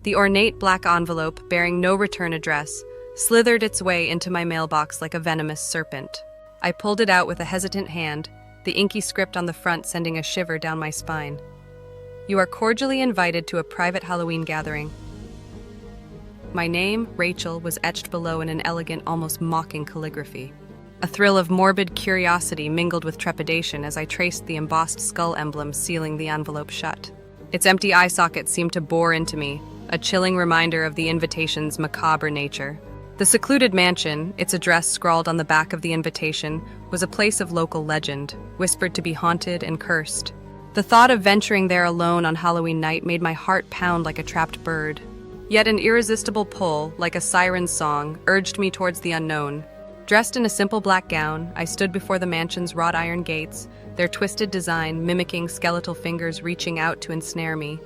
The ornate black envelope, bearing no return address, slithered its way into my mailbox like a venomous serpent. I pulled it out with a hesitant hand, the inky script on the front sending a shiver down my spine. You are cordially invited to a private Halloween gathering. My name, Rachel, was etched below in an elegant, almost mocking calligraphy. A thrill of morbid curiosity mingled with trepidation as I traced the embossed skull emblem sealing the envelope shut. Its empty eye socket seemed to bore into me, a chilling reminder of the invitation's macabre nature. The secluded mansion, its address scrawled on the back of the invitation, was a place of local legend, whispered to be haunted and cursed. The thought of venturing there alone on Halloween night made my heart pound like a trapped bird. Yet an irresistible pull, like a siren's song, urged me towards the unknown. Dressed in a simple black gown, I stood before the mansion's wrought iron gates, their twisted design mimicking skeletal fingers reaching out to ensnare me.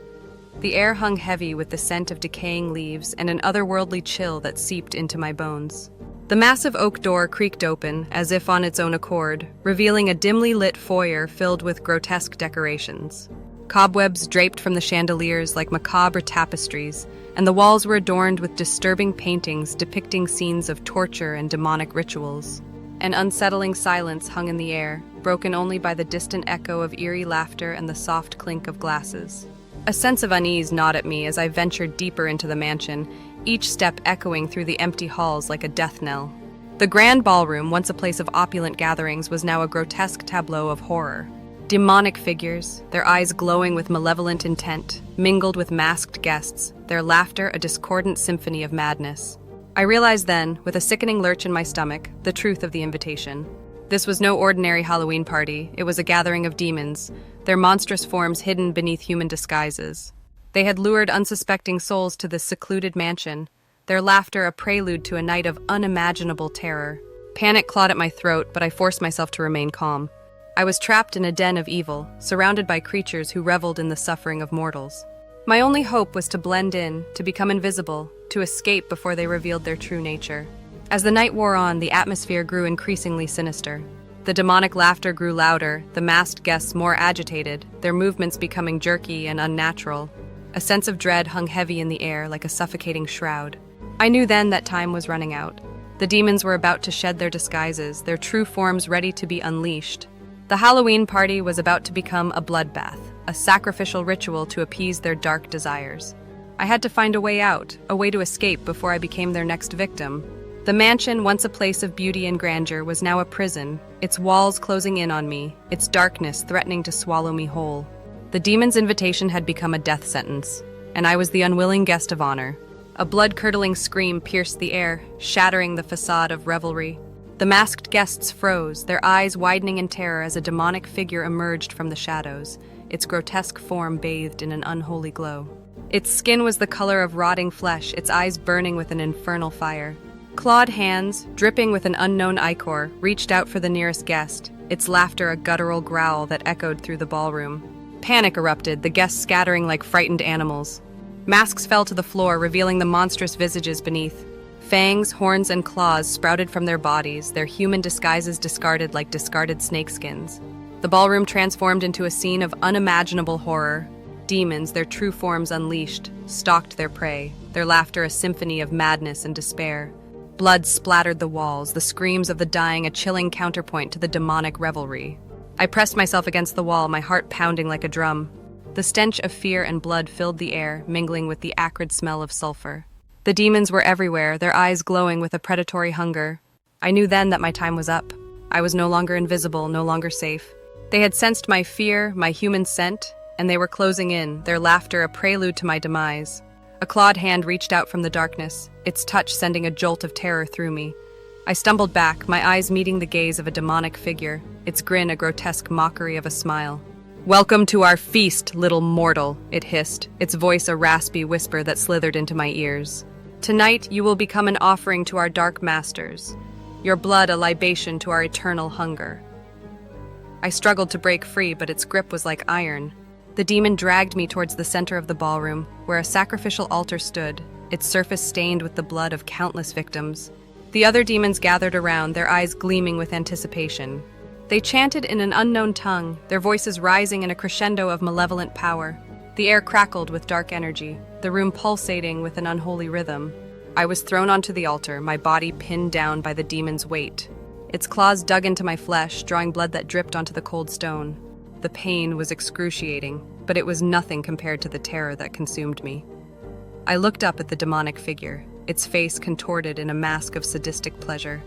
The air hung heavy with the scent of decaying leaves and an otherworldly chill that seeped into my bones. The massive oak door creaked open, as if on its own accord, revealing a dimly lit foyer filled with grotesque decorations. Cobwebs draped from the chandeliers like macabre tapestries, and the walls were adorned with disturbing paintings depicting scenes of torture and demonic rituals. An unsettling silence hung in the air, broken only by the distant echo of eerie laughter and the soft clink of glasses. A sense of unease gnawed at me as I ventured deeper into the mansion, each step echoing through the empty halls like a death knell. The grand ballroom, once a place of opulent gatherings, was now a grotesque tableau of horror. Demonic figures, their eyes glowing with malevolent intent, mingled with masked guests, their laughter a discordant symphony of madness. I realized then, with a sickening lurch in my stomach, the truth of the invitation. This was no ordinary Halloween party, it was a gathering of demons, their monstrous forms hidden beneath human disguises. They had lured unsuspecting souls to this secluded mansion, their laughter a prelude to a night of unimaginable terror. Panic clawed at my throat, but I forced myself to remain calm. I was trapped in a den of evil, surrounded by creatures who reveled in the suffering of mortals. My only hope was to blend in, to become invisible, to escape before they revealed their true nature. As the night wore on, the atmosphere grew increasingly sinister. The demonic laughter grew louder, the masked guests more agitated, their movements becoming jerky and unnatural. A sense of dread hung heavy in the air like a suffocating shroud. I knew then that time was running out. The demons were about to shed their disguises, their true forms ready to be unleashed. The Halloween party was about to become a bloodbath, a sacrificial ritual to appease their dark desires. I had to find a way out, a way to escape before I became their next victim. The mansion, once a place of beauty and grandeur, was now a prison, its walls closing in on me, its darkness threatening to swallow me whole. The demon's invitation had become a death sentence, and I was the unwilling guest of honor. A blood-curdling scream pierced the air, shattering the facade of revelry. The masked guests froze, their eyes widening in terror as a demonic figure emerged from the shadows, its grotesque form bathed in an unholy glow. Its skin was the color of rotting flesh, its eyes burning with an infernal fire. Clawed hands, dripping with an unknown ichor, reached out for the nearest guest, its laughter a guttural growl that echoed through the ballroom. Panic erupted, the guests scattering like frightened animals. Masks fell to the floor, revealing the monstrous visages beneath. Fangs, horns, and claws sprouted from their bodies, their human disguises discarded like discarded snakeskins. The ballroom transformed into a scene of unimaginable horror. Demons, their true forms unleashed, stalked their prey, their laughter a symphony of madness and despair. Blood splattered the walls, the screams of the dying a chilling counterpoint to the demonic revelry. I pressed myself against the wall, my heart pounding like a drum. The stench of fear and blood filled the air, mingling with the acrid smell of sulfur. The demons were everywhere, their eyes glowing with a predatory hunger. I knew then that my time was up. I was no longer invisible, no longer safe. They had sensed my fear, my human scent, and they were closing in, their laughter a prelude to my demise. A clawed hand reached out from the darkness, its touch sending a jolt of terror through me. I stumbled back, my eyes meeting the gaze of a demonic figure, its grin a grotesque mockery of a smile. "Welcome to our feast, little mortal," it hissed, its voice a raspy whisper that slithered into my ears. "Tonight you will become an offering to our dark masters, your blood a libation to our eternal hunger." I struggled to break free, but its grip was like iron. The demon dragged me towards the center of the ballroom, where a sacrificial altar stood, its surface stained with the blood of countless victims. The other demons gathered around, their eyes gleaming with anticipation. They chanted in an unknown tongue, their voices rising in a crescendo of malevolent power. The air crackled with dark energy. the room pulsating with an unholy rhythm. I was thrown onto the altar, my body pinned down by the demon's weight. Its claws dug into my flesh, drawing blood that dripped onto the cold stone. The pain was excruciating, but it was nothing compared to the terror that consumed me. I looked up at the demonic figure, its face contorted in a mask of sadistic pleasure.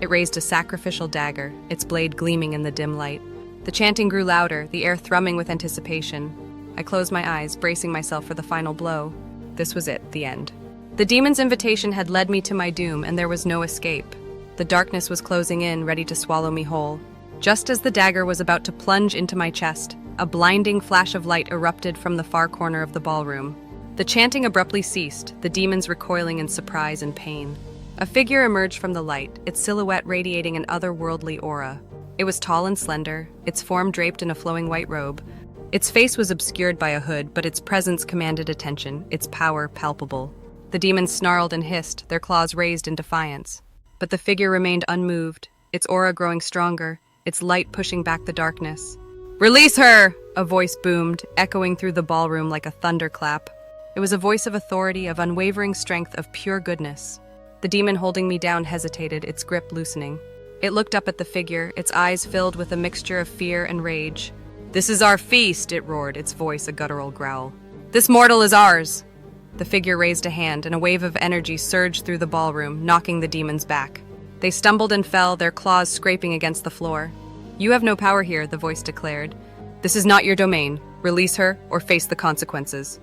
It raised a sacrificial dagger, its blade gleaming in the dim light. The chanting grew louder, the air thrumming with anticipation. I closed my eyes, bracing myself for the final blow. This was it, the end. The demon's invitation had led me to my doom, and there was no escape. The darkness was closing in, ready to swallow me whole. Just as the dagger was about to plunge into my chest, a blinding flash of light erupted from the far corner of the ballroom. The chanting abruptly ceased, the demons recoiling in surprise and pain. A figure emerged from the light, its silhouette radiating an otherworldly aura. It was tall and slender, its form draped in a flowing white robe. Its face was obscured by a hood, but its presence commanded attention, its power palpable. The demons snarled and hissed, their claws raised in defiance. But the figure remained unmoved, its aura growing stronger, its light pushing back the darkness. "Release her!" a voice boomed, echoing through the ballroom like a thunderclap. It was a voice of authority, of unwavering strength, of pure goodness. The demon holding me down hesitated, its grip loosening. It looked up at the figure, its eyes filled with a mixture of fear and rage. "This is our feast," it roared, its voice a guttural growl. "This mortal is ours!" The figure raised a hand, and a wave of energy surged through the ballroom, knocking the demons back. They stumbled and fell, their claws scraping against the floor. "You have no power here," the voice declared. "This is not your domain. Release her, or face the consequences."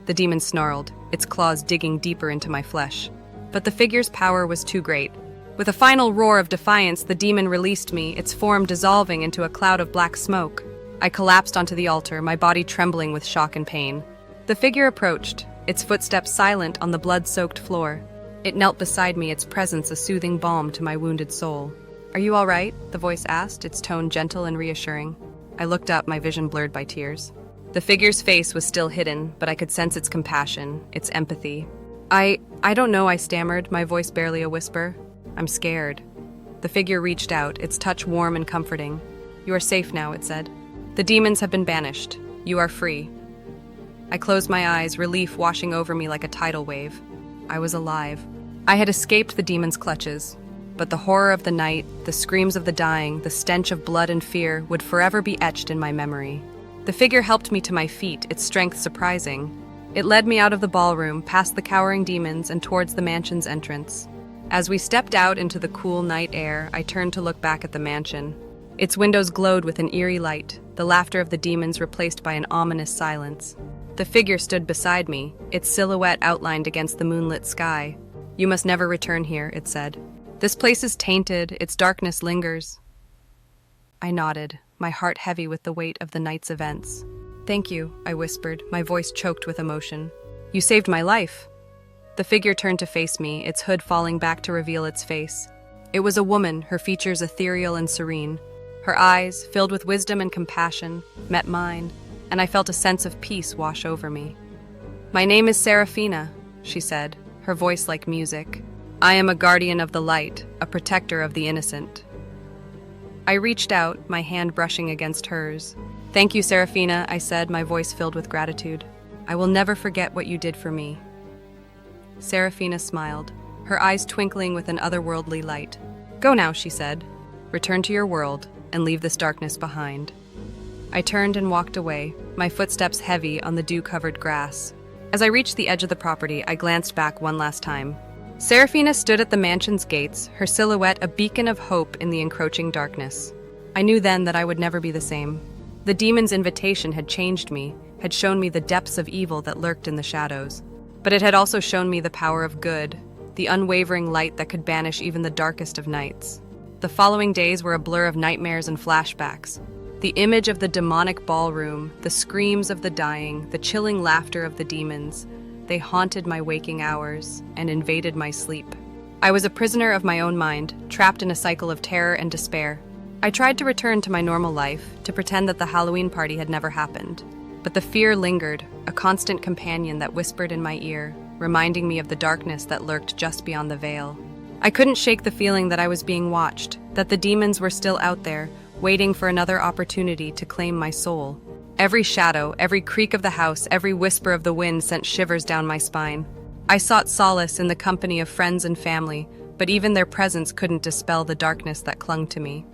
The demon snarled, its claws digging deeper into my flesh. But the figure's power was too great. With a final roar of defiance, the demon released me, its form dissolving into a cloud of black smoke. I collapsed onto the altar, my body trembling with shock and pain. The figure approached, its footsteps silent on the blood-soaked floor. It knelt beside me, its presence a soothing balm to my wounded soul. "Are you all right?" the voice asked, its tone gentle and reassuring. I looked up, my vision blurred by tears. The figure's face was still hidden, but I could sense its compassion, its empathy. I don't know," I stammered, my voice barely a whisper. "I'm scared." The figure reached out, its touch warm and comforting. "You are safe now," it said. "The demons have been banished. You are free." I closed my eyes, relief washing over me like a tidal wave. I was alive. I had escaped the demon's clutches, but the horror of the night, the screams of the dying, the stench of blood and fear would forever be etched in my memory. The figure helped me to my feet, its strength surprising. It led me out of the ballroom, past the cowering demons, and towards the mansion's entrance. As we stepped out into the cool night air, I turned to look back at the mansion. Its windows glowed with an eerie light, the laughter of the demons replaced by an ominous silence. The figure stood beside me, its silhouette outlined against the moonlit sky. "You must never return here," it said. "This place is tainted, its darkness lingers." I nodded, my heart heavy with the weight of the night's events. "Thank you," I whispered, my voice choked with emotion. "You saved my life." The figure turned to face me, its hood falling back to reveal its face. It was a woman, her features ethereal and serene. Her eyes, filled with wisdom and compassion, met mine, and I felt a sense of peace wash over me. "My name is Serafina," she said, her voice like music. "I am a guardian of the light, a protector of the innocent." I reached out, my hand brushing against hers. "Thank you, Serafina," I said, my voice filled with gratitude. "I will never forget what you did for me." Serafina smiled, her eyes twinkling with an otherworldly light. "Go now," she said. "Return to your world and leave this darkness behind." I turned and walked away, my footsteps heavy on the dew-covered grass. As I reached the edge of the property, I glanced back one last time. Serafina stood at the mansion's gates, her silhouette a beacon of hope in the encroaching darkness. I knew then that I would never be the same. The demon's invitation had changed me, had shown me the depths of evil that lurked in the shadows. But it had also shown me the power of good, the unwavering light that could banish even the darkest of nights. The following days were a blur of nightmares and flashbacks. The image of the demonic ballroom, the screams of the dying, the chilling laughter of the demons, they haunted my waking hours and invaded my sleep. I was a prisoner of my own mind, trapped in a cycle of terror and despair. I tried to return to my normal life, to pretend that the Halloween party had never happened. But the fear lingered, a constant companion that whispered in my ear, reminding me of the darkness that lurked just beyond the veil. I couldn't shake the feeling that I was being watched, that the demons were still out there, waiting for another opportunity to claim my soul. Every shadow, every creak of the house, every whisper of the wind sent shivers down my spine. I sought solace in the company of friends and family, but even their presence couldn't dispel the darkness that clung to me.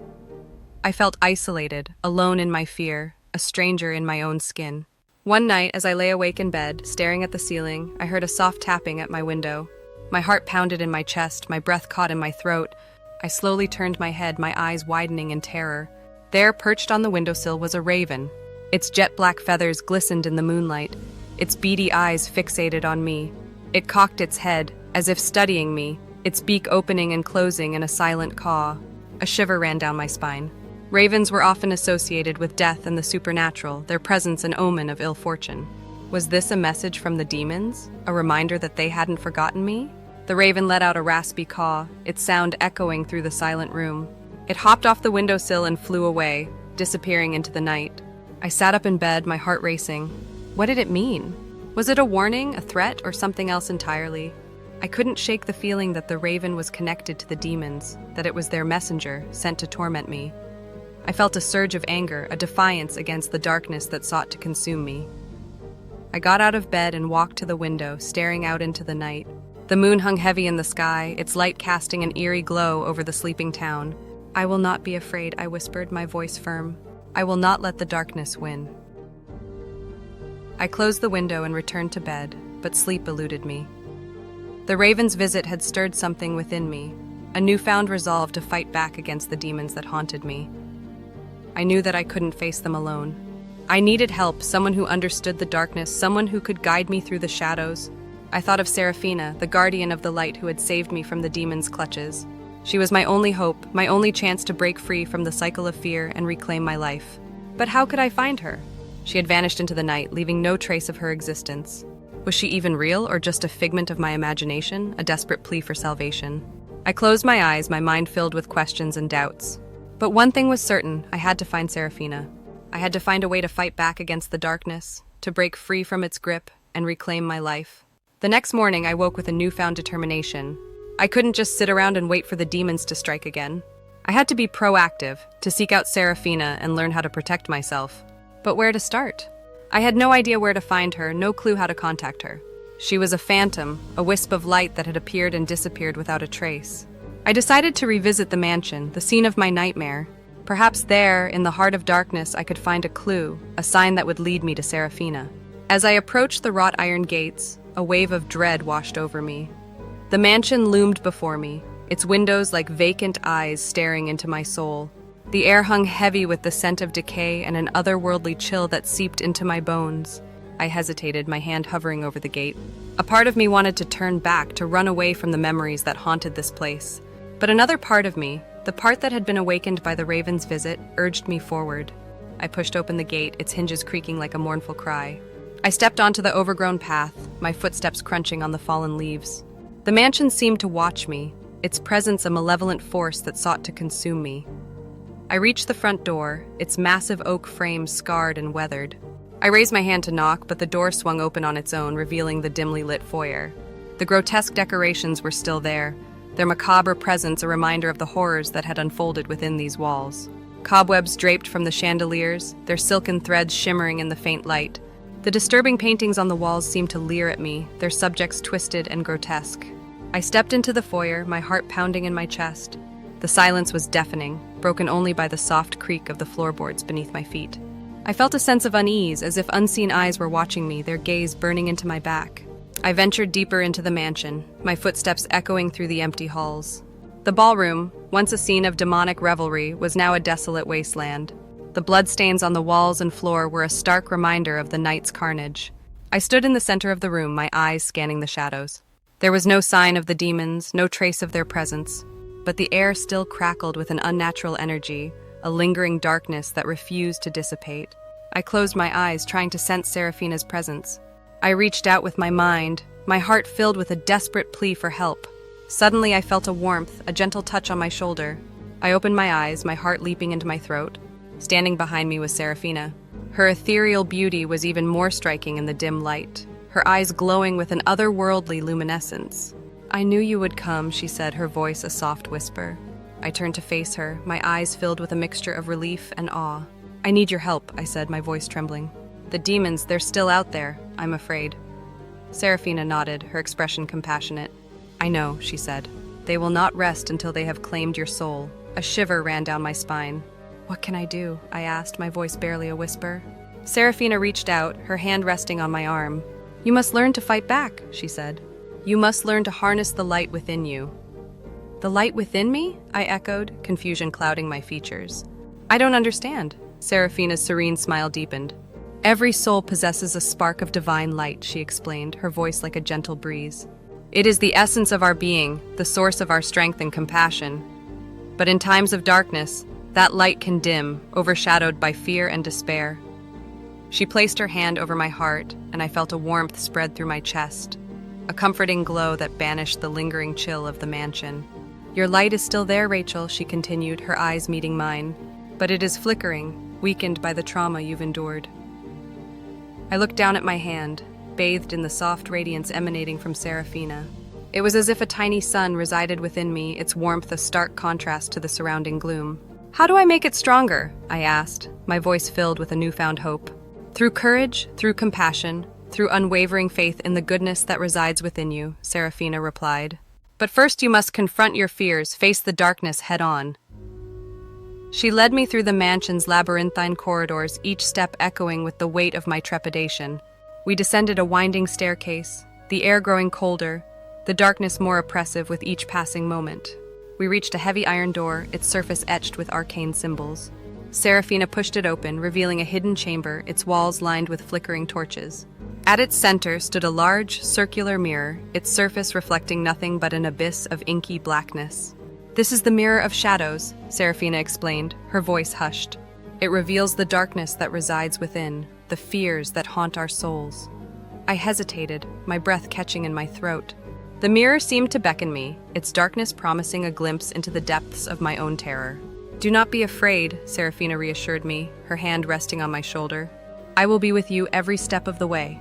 I felt isolated, alone in my fear, a stranger in my own skin. One night, as I lay awake in bed, staring at the ceiling, I heard a soft tapping at my window. My heart pounded in my chest, my breath caught in my throat. I slowly turned my head, my eyes widening in terror. There, perched on the windowsill, was a raven. Its jet-black feathers glistened in the moonlight, its beady eyes fixated on me. It cocked its head, as if studying me, its beak opening and closing in a silent caw. A shiver ran down my spine. Ravens were often associated with death and the supernatural, their presence an omen of ill fortune. Was this a message from the demons? A reminder that they hadn't forgotten me? The raven let out a raspy caw, its sound echoing through the silent room. It hopped off the windowsill and flew away, disappearing into the night. I sat up in bed, my heart racing. What did it mean? Was it a warning, a threat, or something else entirely? I couldn't shake the feeling that the raven was connected to the demons, that it was their messenger, sent to torment me. I felt a surge of anger, a defiance against the darkness that sought to consume me. I got out of bed and walked to the window, staring out into the night. The moon hung heavy in the sky, its light casting an eerie glow over the sleeping town. I will not be afraid, I whispered, my voice firm. I will not let the darkness win. I closed the window and returned to bed, but sleep eluded me. The raven's visit had stirred something within me, a newfound resolve to fight back against the demons that haunted me. I knew that I couldn't face them alone. I needed help, someone who understood the darkness, someone who could guide me through the shadows. I thought of Seraphina, the guardian of the light who had saved me from the demons' clutches. She was my only hope, my only chance to break free from the cycle of fear and reclaim my life. But how could I find her? She had vanished into the night, leaving no trace of her existence. Was she even real, or just a figment of my imagination, a desperate plea for salvation? I closed my eyes, my mind filled with questions and doubts. But one thing was certain, I had to find Seraphina. I had to find a way to fight back against the darkness, to break free from its grip, and reclaim my life. The next morning, I woke with a newfound determination. I couldn't just sit around and wait for the demons to strike again. I had to be proactive, to seek out Seraphina and learn how to protect myself. But where to start? I had no idea where to find her, no clue how to contact her. She was a phantom, a wisp of light that had appeared and disappeared without a trace. I decided to revisit the mansion, the scene of my nightmare. Perhaps there, in the heart of darkness, I could find a clue, a sign that would lead me to Seraphina. As I approached the wrought iron gates, a wave of dread washed over me. The mansion loomed before me, its windows like vacant eyes staring into my soul. The air hung heavy with the scent of decay and an otherworldly chill that seeped into my bones. I hesitated, my hand hovering over the gate. A part of me wanted to turn back, to run away from the memories that haunted this place. But another part of me, the part that had been awakened by the raven's visit, urged me forward. I pushed open the gate, its hinges creaking like a mournful cry. I stepped onto the overgrown path, my footsteps crunching on the fallen leaves. The mansion seemed to watch me, its presence a malevolent force that sought to consume me. I reached the front door, its massive oak frame scarred and weathered. I raised my hand to knock, but the door swung open on its own, revealing the dimly lit foyer. The grotesque decorations were still there, their macabre presence a reminder of the horrors that had unfolded within these walls. Cobwebs draped from the chandeliers, their silken threads shimmering in the faint light. The disturbing paintings on the walls seemed to leer at me, their subjects twisted and grotesque. I stepped into the foyer, my heart pounding in my chest. The silence was deafening, broken only by the soft creak of the floorboards beneath my feet. I felt a sense of unease, as if unseen eyes were watching me, their gaze burning into my back. I ventured deeper into the mansion, my footsteps echoing through the empty halls. The ballroom, once a scene of demonic revelry, was now a desolate wasteland. The bloodstains on the walls and floor were a stark reminder of the night's carnage. I stood in the center of the room, my eyes scanning the shadows. There was no sign of the demons, no trace of their presence, but the air still crackled with an unnatural energy, a lingering darkness that refused to dissipate. I closed my eyes, trying to sense Seraphina's presence. I reached out with my mind, my heart filled with a desperate plea for help. Suddenly I felt a warmth, a gentle touch on my shoulder. I opened my eyes, my heart leaping into my throat. Standing behind me was Seraphina. Her ethereal beauty was even more striking in the dim light, her eyes glowing with an otherworldly luminescence. "I knew you would come," she said, her voice a soft whisper. I turned to face her, my eyes filled with a mixture of relief and awe. I need your help, I said, my voice trembling. The demons, they're still out there, I'm afraid. Serafina nodded, her expression compassionate. I know, she said. They will not rest until they have claimed your soul. A shiver ran down my spine. What can I do? I asked, my voice barely a whisper. Serafina reached out, her hand resting on my arm. You must learn to fight back, she said. You must learn to harness the light within you. The light within me? I echoed, confusion clouding my features. I don't understand. Serafina's serene smile deepened. Every soul possesses a spark of divine light, she explained, her voice like a gentle breeze. It is the essence of our being, the source of our strength and compassion. But in times of darkness, that light can dim, overshadowed by fear and despair. She placed her hand over my heart, and I felt a warmth spread through my chest, a comforting glow that banished the lingering chill of the mansion. Your light is still there, Rachel, she continued, her eyes meeting mine, but it is flickering, weakened by the trauma you've endured. I looked down at my hand, bathed in the soft radiance emanating from Serafina. It was as if a tiny sun resided within me, its warmth a stark contrast to the surrounding gloom. How do I make it stronger? I asked, my voice filled with a newfound hope. Through courage, through compassion, through unwavering faith in the goodness that resides within you, Serafina replied. But first you must confront your fears, face the darkness head-on. She led me through the mansion's labyrinthine corridors, each step echoing with the weight of my trepidation. We descended a winding staircase, the air growing colder, the darkness more oppressive with each passing moment. We reached a heavy iron door, its surface etched with arcane symbols. Serafina pushed it open, revealing a hidden chamber, its walls lined with flickering torches. At its center stood a large, circular mirror, its surface reflecting nothing but an abyss of inky blackness. This is the mirror of shadows, Serafina explained, her voice hushed. It reveals the darkness that resides within, the fears that haunt our souls. I hesitated, my breath catching in my throat. The mirror seemed to beckon me, its darkness promising a glimpse into the depths of my own terror. Do not be afraid, Serafina reassured me, her hand resting on my shoulder. I will be with you every step of the way.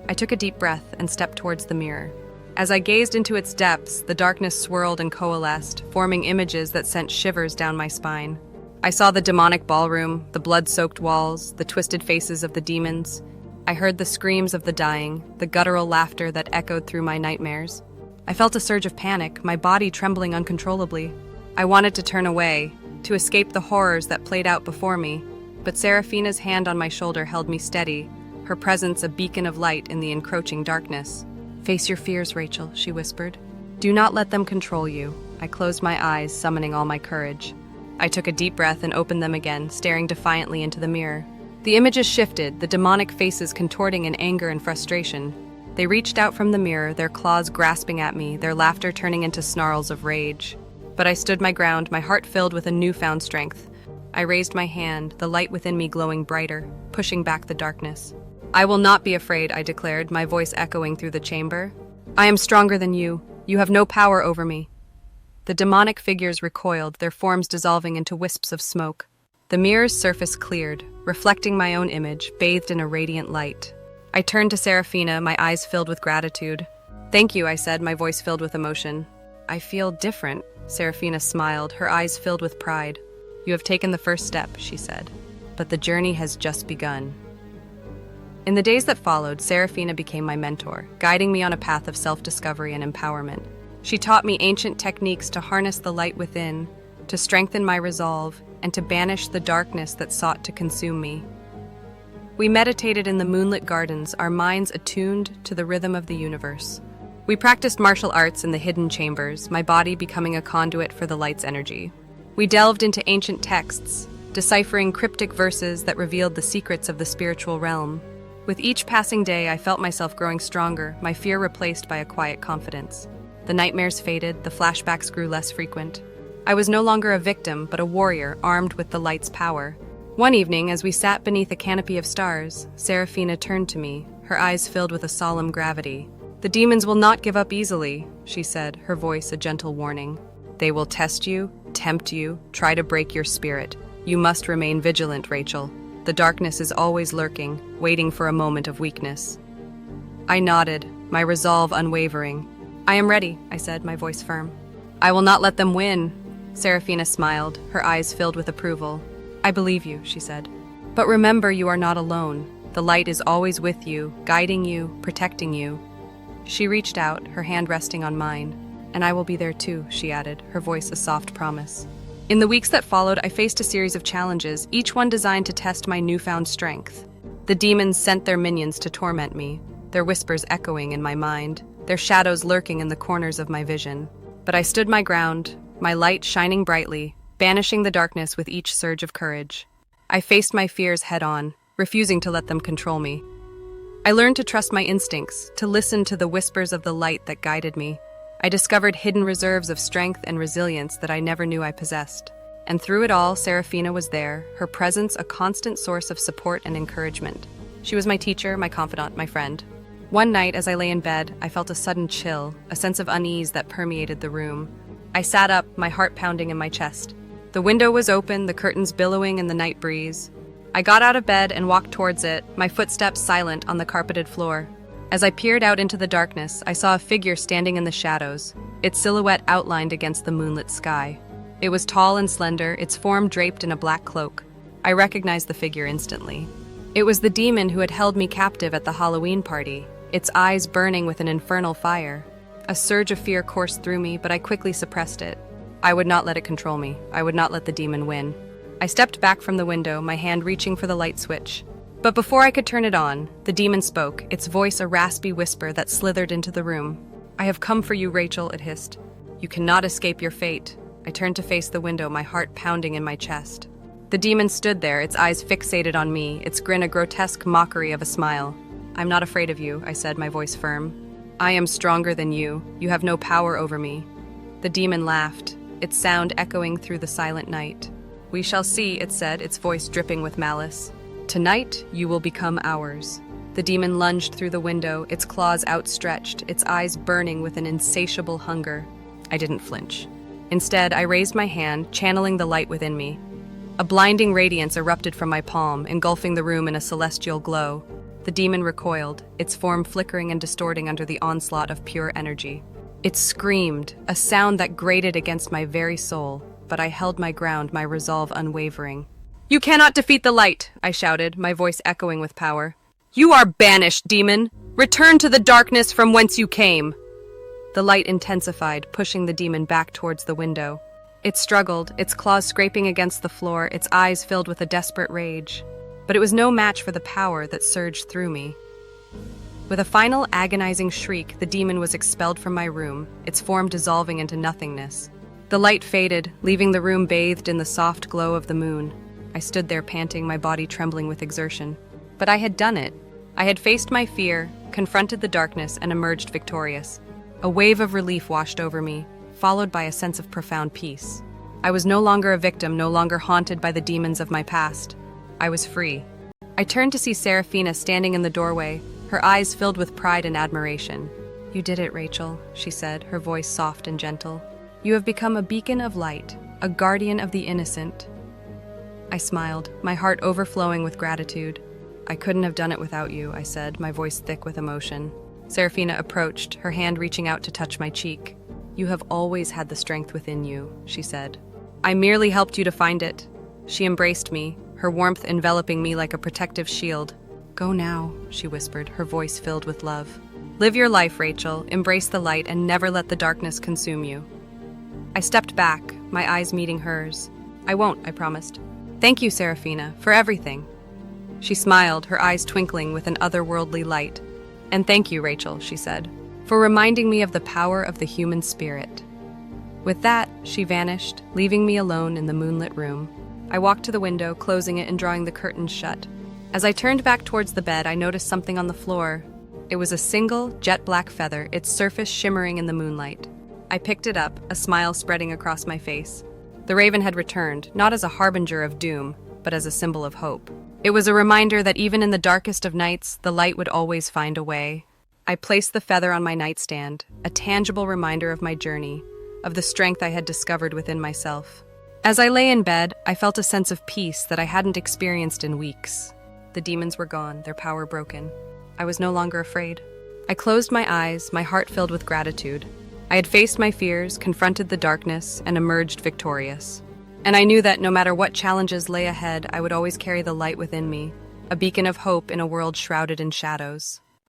I took a deep breath and stepped towards the mirror. As I gazed into its depths, the darkness swirled and coalesced, forming images that sent shivers down my spine. I saw the demonic ballroom, the blood-soaked walls, the twisted faces of the demons. I heard the screams of the dying, the guttural laughter that echoed through my nightmares. I felt a surge of panic, my body trembling uncontrollably. I wanted to turn away, to escape the horrors that played out before me, but Serafina's hand on my shoulder held me steady, her presence a beacon of light in the encroaching darkness. Face your fears, Rachel, she whispered. Do not let them control you. I closed my eyes, summoning all my courage. I took a deep breath and opened them again, staring defiantly into the mirror. The images shifted, the demonic faces contorting in anger and frustration. They reached out from the mirror, their claws grasping at me, their laughter turning into snarls of rage. But I stood my ground, my heart filled with a newfound strength. I raised my hand, the light within me glowing brighter, pushing back the darkness. I will not be afraid, I declared, my voice echoing through the chamber. I am stronger than you. You have no power over me. The demonic figures recoiled, their forms dissolving into wisps of smoke. The mirror's surface cleared, reflecting my own image, bathed in a radiant light. I turned to Serafina, my eyes filled with gratitude. Thank you, I said, my voice filled with emotion. I feel different, Serafina smiled, her eyes filled with pride. You have taken the first step, she said, but the journey has just begun. In the days that followed, Serafina became my mentor, guiding me on a path of self-discovery and empowerment. She taught me ancient techniques to harness the light within, to strengthen my resolve, and to banish the darkness that sought to consume me. We meditated in the moonlit gardens, our minds attuned to the rhythm of the universe. We practiced martial arts in the hidden chambers, my body becoming a conduit for the light's energy. We delved into ancient texts, deciphering cryptic verses that revealed the secrets of the spiritual realm. With each passing day, I felt myself growing stronger, my fear replaced by a quiet confidence. The nightmares faded, the flashbacks grew less frequent. I was no longer a victim, but a warrior armed with the light's power. One evening, as we sat beneath a canopy of stars, Serafina turned to me, her eyes filled with a solemn gravity. The demons will not give up easily, she said, her voice a gentle warning. They will test you, tempt you, try to break your spirit. You must remain vigilant, Rachel. The darkness is always lurking, waiting for a moment of weakness. I nodded, my resolve unwavering. I am ready, I said, my voice firm. I will not let them win. Serafina smiled, her eyes filled with approval. I believe you, she said. But remember, you are not alone. The light is always with you, guiding you, protecting you. She reached out, her hand resting on mine. And I will be there too, she added, her voice a soft promise. In the weeks that followed, I faced a series of challenges, each one designed to test my newfound strength. The demons sent their minions to torment me, their whispers echoing in my mind, their shadows lurking in the corners of my vision. But I stood my ground, my light shining brightly, banishing the darkness with each surge of courage. I faced my fears head-on, refusing to let them control me. I learned to trust my instincts, to listen to the whispers of the light that guided me. I discovered hidden reserves of strength and resilience that I never knew I possessed. And through it all, Serafina was there, her presence a constant source of support and encouragement. She was my teacher, my confidant, my friend. One night, as I lay in bed, I felt a sudden chill, a sense of unease that permeated the room. I sat up, my heart pounding in my chest. The window was open, the curtains billowing in the night breeze. I got out of bed and walked towards it, my footsteps silent on the carpeted floor. As I peered out into the darkness, I saw a figure standing in the shadows, its silhouette outlined against the moonlit sky. It was tall and slender, its form draped in a black cloak. I recognized the figure instantly. It was the demon who had held me captive at the Halloween party, its eyes burning with an infernal fire. A surge of fear coursed through me, but I quickly suppressed it. I would not let it control me. I would not let the demon win. I stepped back from the window, my hand reaching for the light switch. But before I could turn it on, the demon spoke, its voice a raspy whisper that slithered into the room. "I have come for you, Rachel," it hissed. "You cannot escape your fate." I turned to face the window, my heart pounding in my chest. The demon stood there, its eyes fixated on me, its grin a grotesque mockery of a smile. "I'm not afraid of you," I said, my voice firm. "I am stronger than you. You have no power over me." The demon laughed, its sound echoing through the silent night. "We shall see," it said, its voice dripping with malice. "Tonight, you will become ours." The demon lunged through the window, its claws outstretched, its eyes burning with an insatiable hunger. I didn't flinch. Instead, I raised my hand, channeling the light within me. A blinding radiance erupted from my palm, engulfing the room in a celestial glow. The demon recoiled, its form flickering and distorting under the onslaught of pure energy. It screamed, a sound that grated against my very soul, but I held my ground, my resolve unwavering. "You cannot defeat the light," I shouted, my voice echoing with power. "You are banished, demon! Return to the darkness from whence you came!" The light intensified, pushing the demon back towards the window. It struggled, its claws scraping against the floor, its eyes filled with a desperate rage. But it was no match for the power that surged through me. With a final agonizing shriek, the demon was expelled from my room, its form dissolving into nothingness. The light faded, leaving the room bathed in the soft glow of the moon. I stood there panting, my body trembling with exertion. But I had done it. I had faced my fear, confronted the darkness, and emerged victorious. A wave of relief washed over me, followed by a sense of profound peace. I was no longer a victim, no longer haunted by the demons of my past. I was free. I turned to see Serafina standing in the doorway, her eyes filled with pride and admiration. "You did it, Rachel," she said, her voice soft and gentle. "You have become a beacon of light, a guardian of the innocent." I smiled, my heart overflowing with gratitude. "I couldn't have done it without you," I said, my voice thick with emotion. Serafina approached, her hand reaching out to touch my cheek. "You have always had the strength within you," she said. "I merely helped you to find it." She embraced me, her warmth enveloping me like a protective shield. "Go now," she whispered, her voice filled with love. "Live your life, Rachel, embrace the light, and never let the darkness consume you." I stepped back, my eyes meeting hers. "I won't," I promised. "Thank you, Serafina, for everything." She smiled, her eyes twinkling with an otherworldly light. "And thank you, Rachel," she said, "for reminding me of the power of the human spirit." With that, she vanished, leaving me alone in the moonlit room. I walked to the window, closing it and drawing the curtains shut. As I turned back towards the bed, I noticed something on the floor. It was a single, jet-black feather, its surface shimmering in the moonlight. I picked it up, a smile spreading across my face. The raven had returned, not as a harbinger of doom, but as a symbol of hope. It was a reminder that even in the darkest of nights, the light would always find a way. I placed the feather on my nightstand, a tangible reminder of my journey, of the strength I had discovered within myself. As I lay in bed, I felt a sense of peace that I hadn't experienced in weeks. The demons were gone, their power broken. I was no longer afraid. I closed my eyes, my heart filled with gratitude. I had faced my fears, confronted the darkness, and emerged victorious. And I knew that no matter what challenges lay ahead, I would always carry the light within me, a beacon of hope in a world shrouded in shadows.